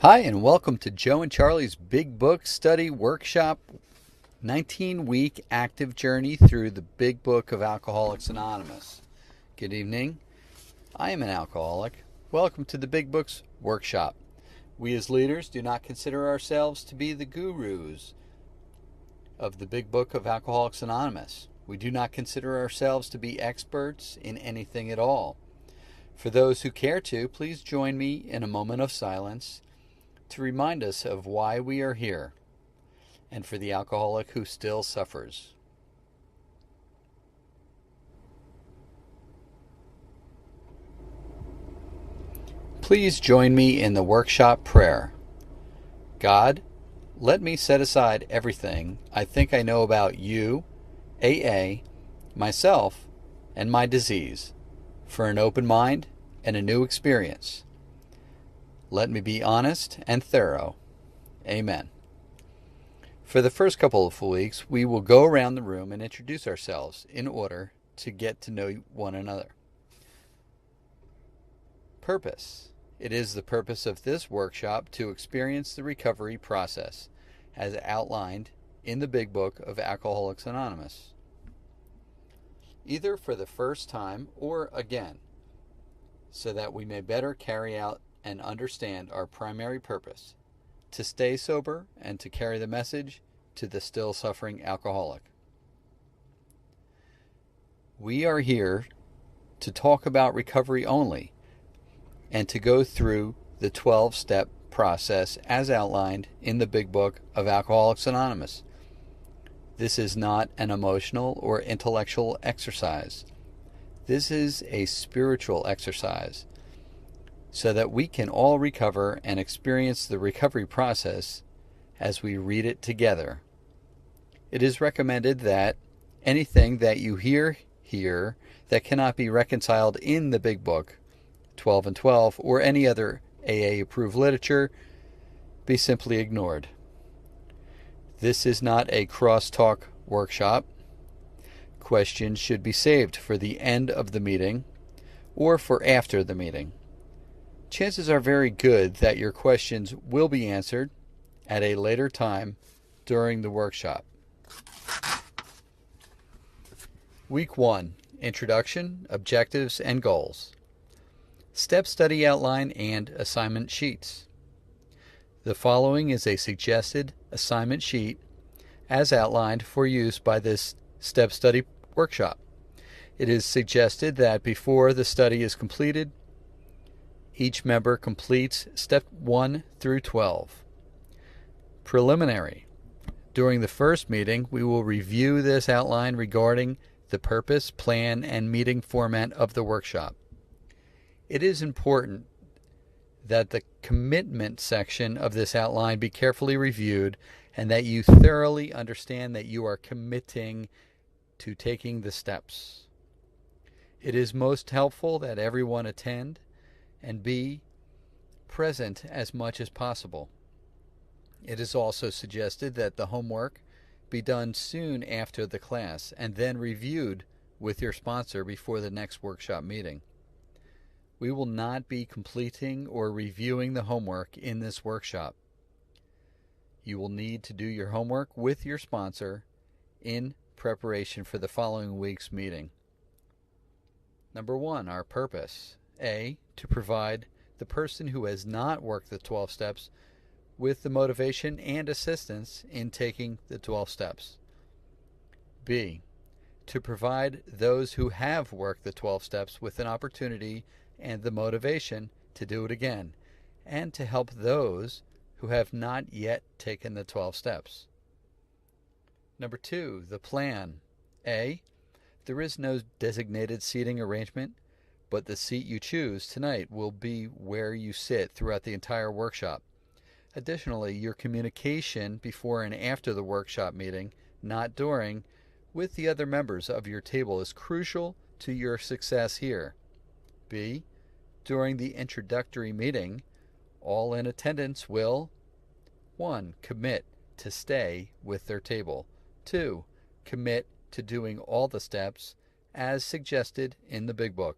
Hi, and welcome to Joe and Charlie's Big Book Study Workshop 19-week active journey through the Big Book of Alcoholics Anonymous. Good evening. I am an alcoholic. Welcome to the Big Books Workshop. We as leaders do not consider ourselves to be the gurus of the Big Book of Alcoholics Anonymous. We do not consider ourselves to be experts in anything at all. For those who care to, please join me in a moment of silence to remind us of why we are here, and for the alcoholic who still suffers. Please join me in the workshop prayer. God, let me set aside everything I think I know about you, AA, myself, and my disease, for an open mind and a new experience. Let me be honest and thorough. Amen. For the first couple of weeks, we will go around the room and introduce ourselves in order to get to know one another. Purpose. It is the purpose of this workshop to experience the recovery process as outlined in the Big Book of Alcoholics Anonymous, either for the first time or again, so that we may better carry out and understand our primary purpose, to stay sober and to carry the message to the still suffering alcoholic. We are here to talk about recovery only and to go through the 12-step process as outlined in the Big Book of Alcoholics Anonymous. This is not an emotional or intellectual exercise. This is a spiritual exercise, so that we can all recover and experience the recovery process as we read it together. It is recommended that anything that you hear here that cannot be reconciled in the Big Book, 12 and 12, or any other AA-approved literature, be simply ignored. This is not a crosstalk workshop. Questions should be saved for the end of the meeting or for after the meeting. Chances are very good that your questions will be answered at a later time during the workshop. Week 1. Introduction, Objectives, and Goals. Step study outline and assignment sheets. The following is a suggested assignment sheet as outlined for use by this step study workshop. It is suggested that before the study is completed, each member completes step 1 through 12. Preliminary. During the first meeting, we will review this outline regarding the purpose, plan, and meeting format of the workshop. It is important that the commitment section of this outline be carefully reviewed and that you thoroughly understand that you are committing to taking the steps. It is most helpful that everyone attend and be present as much as possible. It is also suggested that the homework be done soon after the class and then reviewed with your sponsor before the next workshop meeting. We will not be completing or reviewing the homework in this workshop. You will need to do your homework with your sponsor in preparation for the following week's meeting. Number 1, our purpose. A, to provide the person who has not worked the 12 steps with the motivation and assistance in taking the 12 steps. B, to provide those who have worked the 12 steps with an opportunity and the motivation to do it again, and to help those who have not yet taken the 12 steps. Number 2, the plan. A, there is no designated seating arrangement, but the seat you choose tonight will be where you sit throughout the entire workshop. Additionally, your communication before and after the workshop meeting, not during, with the other members of your table is crucial to your success here. B, during the introductory meeting, all in attendance will 1. Commit to stay with their table. 2. Commit to doing all the steps as suggested in the Big Book.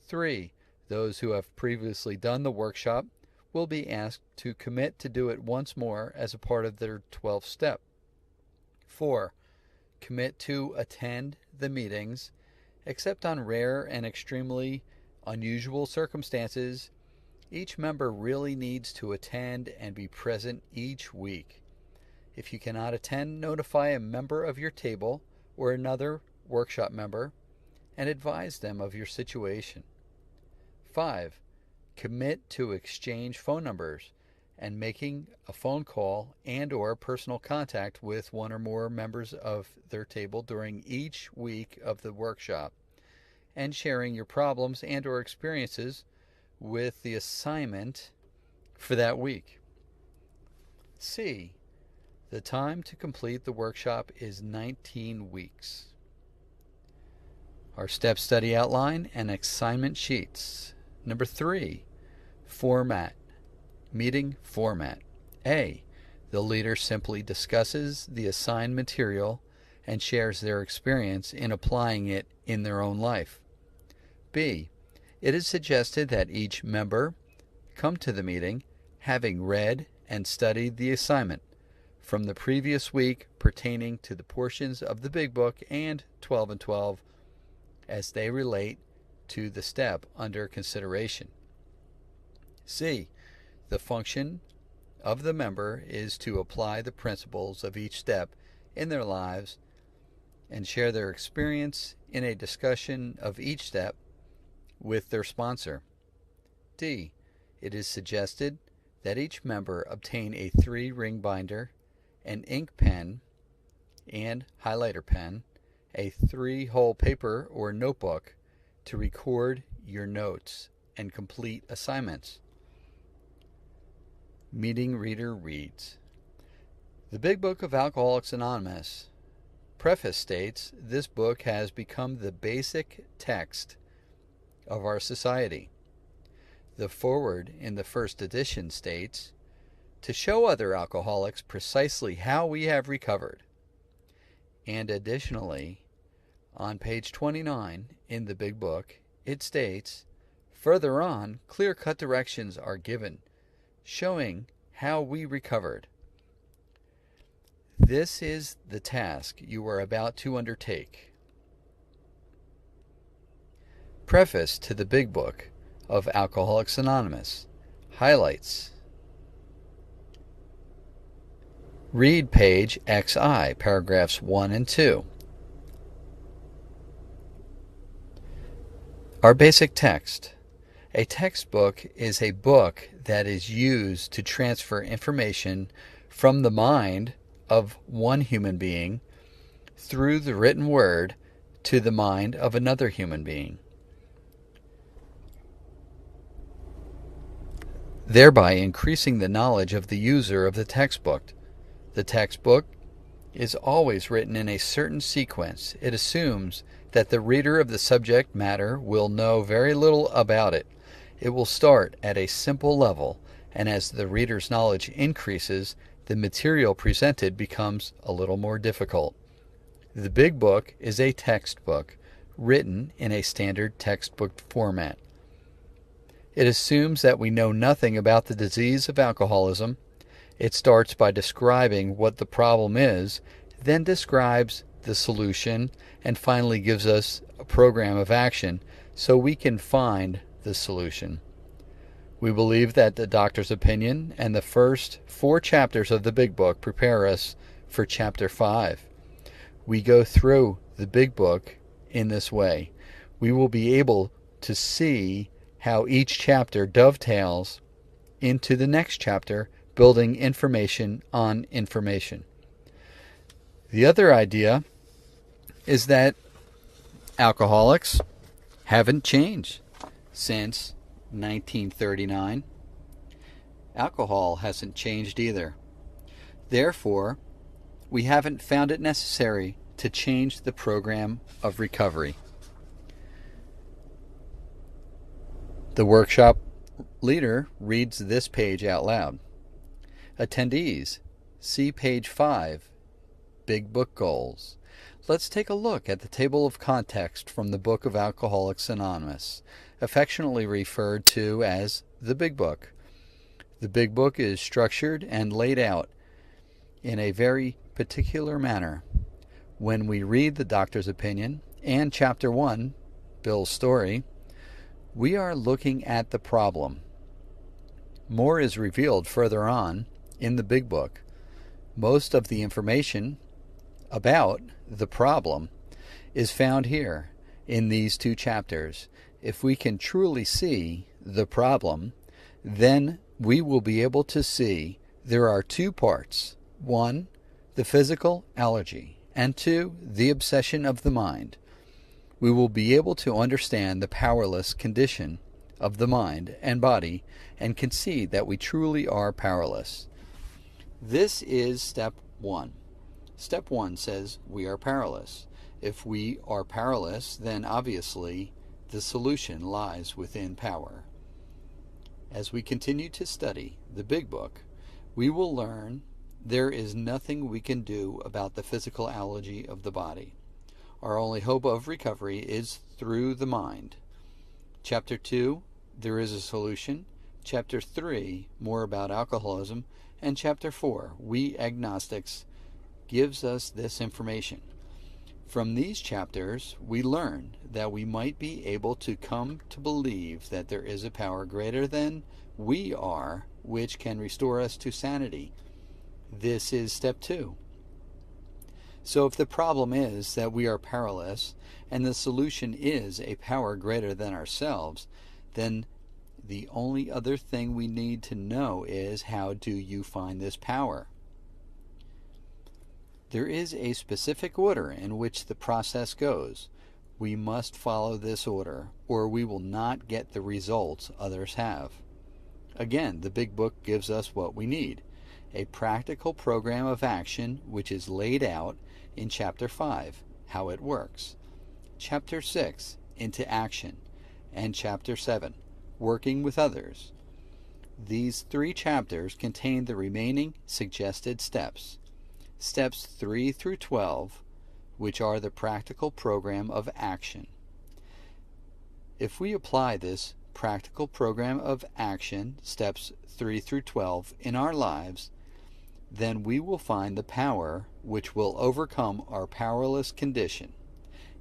3. Those who have previously done the workshop will be asked to commit to do it once more as a part of their 12th step. 4. Commit to attend the meetings, except on rare and extremely unusual circumstances. Each member really needs to attend and be present each week. If you cannot attend, notify a member of your table or another workshop member and advise them of your situation. 5. Commit to exchange phone numbers and making a phone call and or personal contact with one or more members of their table during each week of the workshop, and sharing your problems and or experiences with the assignment for that week. C. The time to complete the workshop is 19 weeks. Our step study outline and assignment sheets. Number 3, format. Meeting format. A. The leader simply discusses the assigned material and shares their experience in applying it in their own life. B. It is suggested that each member come to the meeting having read and studied the assignment from the previous week pertaining to the portions of the Big Book and 12 and 12 as they relate to the step under consideration. C. The function of the member is to apply the principles of each step in their lives and share their experience in a discussion of each step with their sponsor. D. It is suggested that each member obtain a 3-ring binder, an ink pen and highlighter pen, a 3-hole paper or notebook to record your notes and complete assignments. Meeting reader reads. The Big Book of Alcoholics Anonymous. Preface states this book has become the basic text of our society. The foreword in the first edition states, to show other alcoholics precisely how we have recovered. And additionally, on page 29 in the Big Book, it states, further on, clear-cut directions are given, showing how we recovered. This is the task you are about to undertake. Preface to the Big Book of Alcoholics Anonymous. Highlights. Read page XI, paragraphs 1 and 2. Our basic text. A textbook is a book that is used to transfer information from the mind of one human being through the written word to the mind of another human being, thereby increasing the knowledge of the user of the textbook. The textbook is always written in a certain sequence. It assumes that the reader of the subject matter will know very little about it. It will start at a simple level, and as the reader's knowledge increases, the material presented becomes a little more difficult. The Big Book is a textbook written in a standard textbook format. It assumes that we know nothing about the disease of alcoholism. It starts by describing what the problem is, then describes the solution, and finally gives us a program of action so we can find the solution. We believe that the doctor's opinion and the first 4 chapters of the Big Book prepare us for chapter 5. We go through the Big Book in this way. We will be able to see how each chapter dovetails into the next chapter, building information on information. The other idea is that alcoholics haven't changed since 1939. Alcohol hasn't changed either. Therefore, we haven't found it necessary to change the program of recovery. The workshop leader reads this page out loud. Attendees, see page 5, Big Book Goals. Let's take a look at the table of context from the Book of Alcoholics Anonymous, affectionately referred to as the Big Book. The Big Book is structured and laid out in a very particular manner. When we read the doctor's opinion and Chapter 1, Bill's story, we are looking at the problem. More is revealed further on in the Big Book. Most of the information about the problem is found here in these two chapters. If we can truly see the problem, then we will be able to see there are two parts. One, the physical allergy, and two, the obsession of the mind. We will be able to understand the powerless condition of the mind and body and can see that we truly are powerless. This is step 1. Step 1 says we are powerless. If we are powerless, then obviously the solution lies within power. As we continue to study the Big Book, we will learn there is nothing we can do about the physical allergy of the body. Our only hope of recovery is through the mind. Chapter 2, there is a solution. Chapter 3, more about alcoholism. And Chapter 4, we agnostics, gives us this information. From these chapters, we learn that we might be able to come to believe that there is a power greater than we are, which can restore us to sanity. This is step 2. So if the problem is that we are powerless, and the solution is a power greater than ourselves, then the only other thing we need to know is, how do you find this power? There is a specific order in which the process goes. We must follow this order, or we will not get the results others have. Again, the Big Book gives us what we need: a practical program of action which is laid out in Chapter 5, how it works, Chapter 6, into action, and Chapter 7, working with others. These 3 chapters contain the remaining suggested steps. Steps 3 through 12, which are the practical program of action. If we apply this practical program of action, steps 3 through 12, in our lives, then we will find the power which will overcome our powerless condition.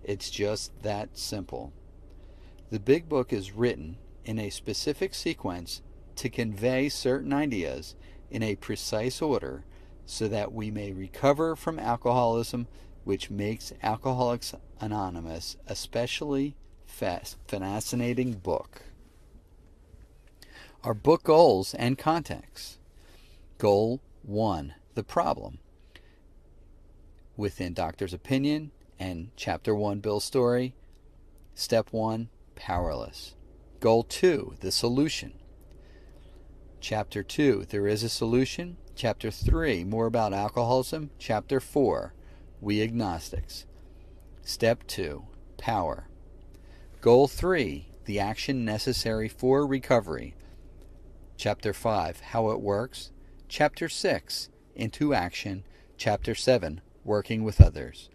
It's just that simple. The Big Book is written in a specific sequence to convey certain ideas in a precise order so that we may recover from alcoholism, which makes Alcoholics Anonymous a especially fascinating book. Our book goals and context. Goal 1, the problem. Within Doctor's Opinion and Chapter 1, Bill's story. Step 1, powerless. Goal 2, the solution. Chapter 2, there is a solution. Chapter 3, more about alcoholism. Chapter 4, we agnostics. Step 2, power. Goal 3, the action necessary for recovery. Chapter 5, how it works. Chapter 6, into action. Chapter 7, working with others.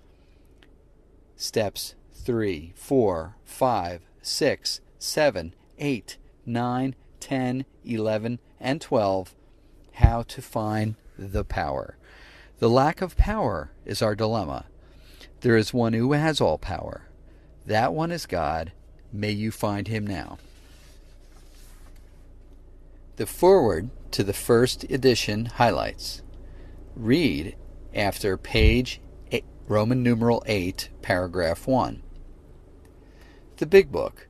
Steps 3, 4, 5, 6, 7, 8, 9, 10, 11, and 12, how to find the power. The lack of power is our dilemma. There is one who has all power. That one is God. May you find him now. The foreword to the first edition highlights. Read after page 8, Roman numeral 8, paragraph 1. The Big Book.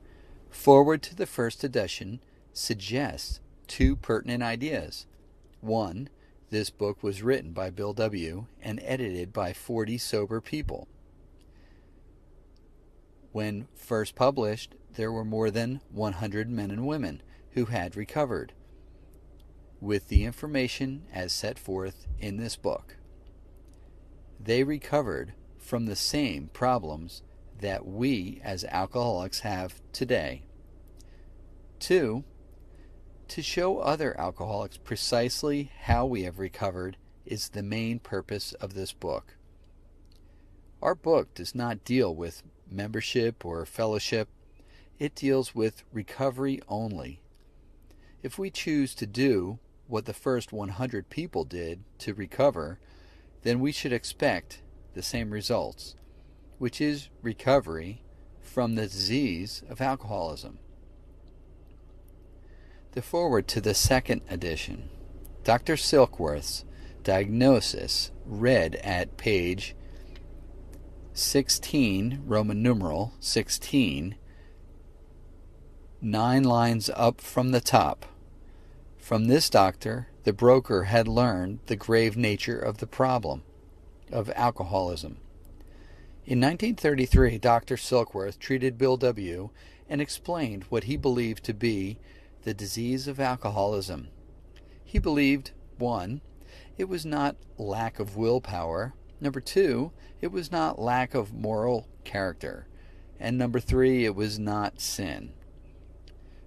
Foreword to the first edition suggests 2 pertinent ideas. 1. This book was written by Bill W. and edited by 40 sober people. When first published, there were more than 100 men and women who had recovered with the information as set forth in this book. They recovered from the same problems that we as alcoholics have today. 2. To show other alcoholics precisely how we have recovered is the main purpose of this book. Our book does not deal with membership or fellowship. It deals with recovery only. If we choose to do what the first 100 people did to recover, then we should expect the same results, which is recovery from the disease of alcoholism. The foreword to the second edition. Dr. Silkworth's diagnosis read at page 16, Roman numeral 16, 9 lines up from the top. From this doctor, the broker had learned the grave nature of the problem of alcoholism. In 1933, Dr. Silkworth treated Bill W. and explained what he believed to be the disease of alcoholism. He believed, 1, it was not lack of willpower. Number 2, it was not lack of moral character. And number 3, it was not sin.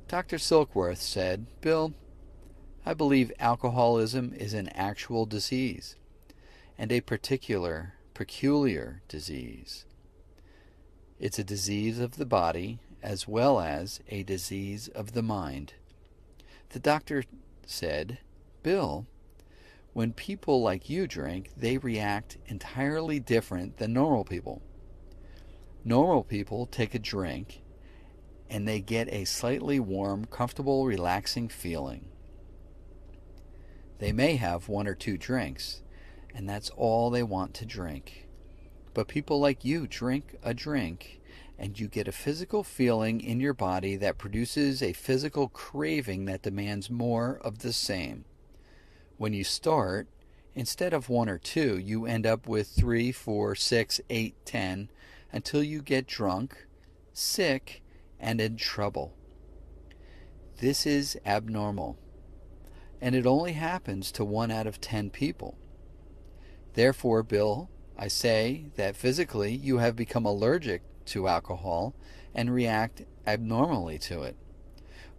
Dr. Silkworth said, Bill, I believe alcoholism is an actual disease, and a peculiar disease. It's a disease of the body as well as a disease of the mind. The doctor said, Bill, when people like you drink, they react entirely different than normal people. Normal people take a drink and they get a slightly warm, comfortable, relaxing feeling. They may have 1 or 2 drinks, and that's all they want to drink. But people like you drink a drink, and you get a physical feeling in your body that produces a physical craving that demands more of the same. When you start, instead of 1 or 2, you end up with 3, 4, 6, 8, 10, until you get drunk, sick, and in trouble. This is abnormal, and it only happens to 1 out of 10 people. Therefore, Bill, I say that physically you have become allergic to alcohol and react abnormally to it.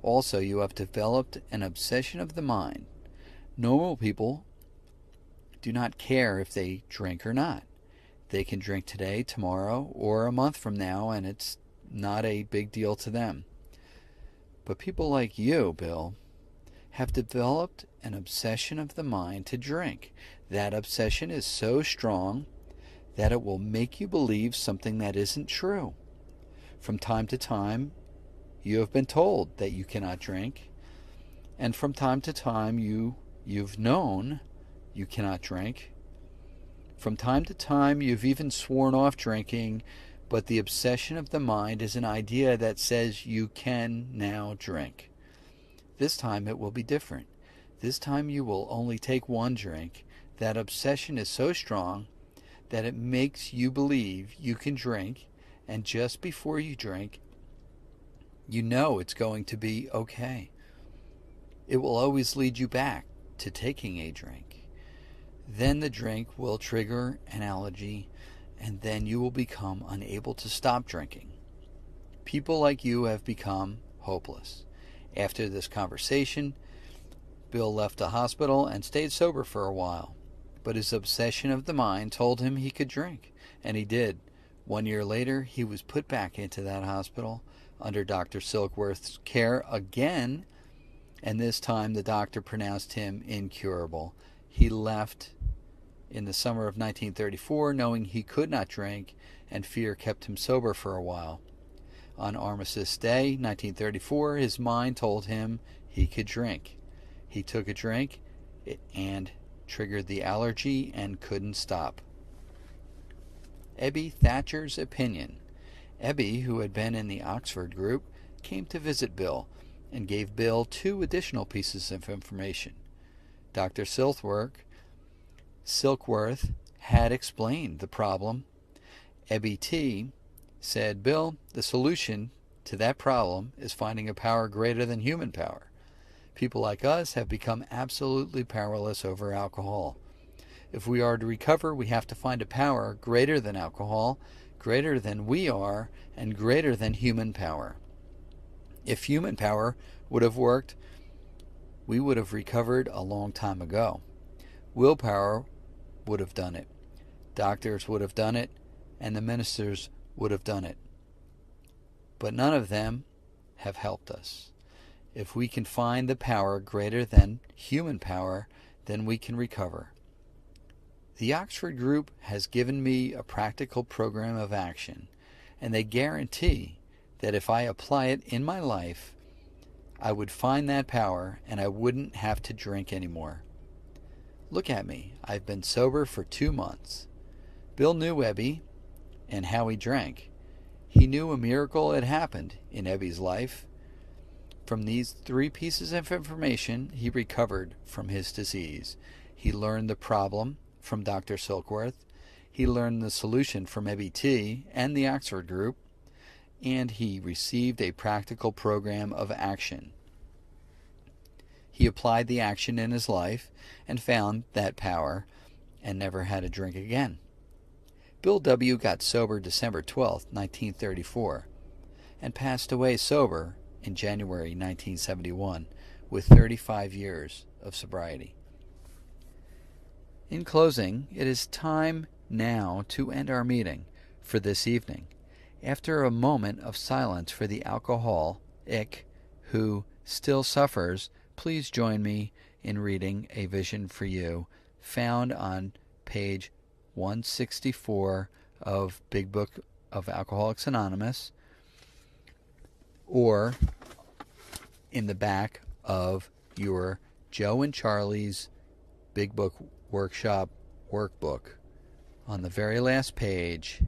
Also, you have developed an obsession of the mind. Normal people do not care if they drink or not. They can drink today, tomorrow, or a month from now, and it's not a big deal to them. But people like you, Bill, have developed an obsession of the mind to drink. That obsession is so strong that it will make you believe something that isn't true. From time to time, you have been told that you cannot drink, and from time to time you've known you cannot drink. From time to time you've even sworn off drinking, but the obsession of the mind is an idea that says you can now drink. This time it will be different. This time you will only take 1 drink. That obsession is so strong that it makes you believe you can drink, and just before you drink, you know it's going to be okay. It will always lead you back to taking a drink. Then the drink will trigger an allergy, and then you will become unable to stop drinking. People like you have become hopeless. After this conversation, Bill left the hospital and stayed sober for a while. But his obsession of the mind told him he could drink, and he did. 1 year later, he was put back into that hospital under Dr. Silkworth's care again, and this time the doctor pronounced him incurable. He left in the summer of 1934, knowing he could not drink, and fear kept him sober for a while. On Armistice Day, 1934, his mind told him he could drink. He took a drink and triggered the allergy and couldn't stop. Ebby Thatcher's opinion. Ebby, who had been in the Oxford group, came to visit Bill and gave Bill 2 additional pieces of information. Dr. Silkworth had explained the problem. Ebby T. said, Bill, the solution to that problem is finding a power greater than human power. People like us have become absolutely powerless over alcohol. If we are to recover, we have to find a power greater than alcohol, greater than we are, and greater than human power. If human power would have worked, we would have recovered a long time ago. Willpower would have done it. Doctors would have done it, and the ministers would have done it. But none of them have helped us. If we can find the power greater than human power, then we can recover. The Oxford Group has given me a practical program of action, and they guarantee that if I apply it in my life, I would find that power and I wouldn't have to drink anymore. Look at me. I've been sober for 2 months. Bill knew Ebby and how he drank. He knew a miracle had happened in Ebby's life. From these 3 pieces of information, he recovered from his disease. He learned the problem from Dr. Silkworth. He learned the solution from Ebby T. and the Oxford Group. And he received a practical program of action. He applied the action in his life and found that power and never had a drink again. Bill W. got sober December 12, 1934, and passed away sober in January 1971 with 35 years of sobriety. In closing, it is time now to end our meeting for this evening. After a moment of silence for the alcoholic who still suffers, please join me in reading A Vision for You, found on page 164 of Big Book of Alcoholics Anonymous, or in the back of your Joe and Charlie's Big Book Workshop workbook. On the very last page,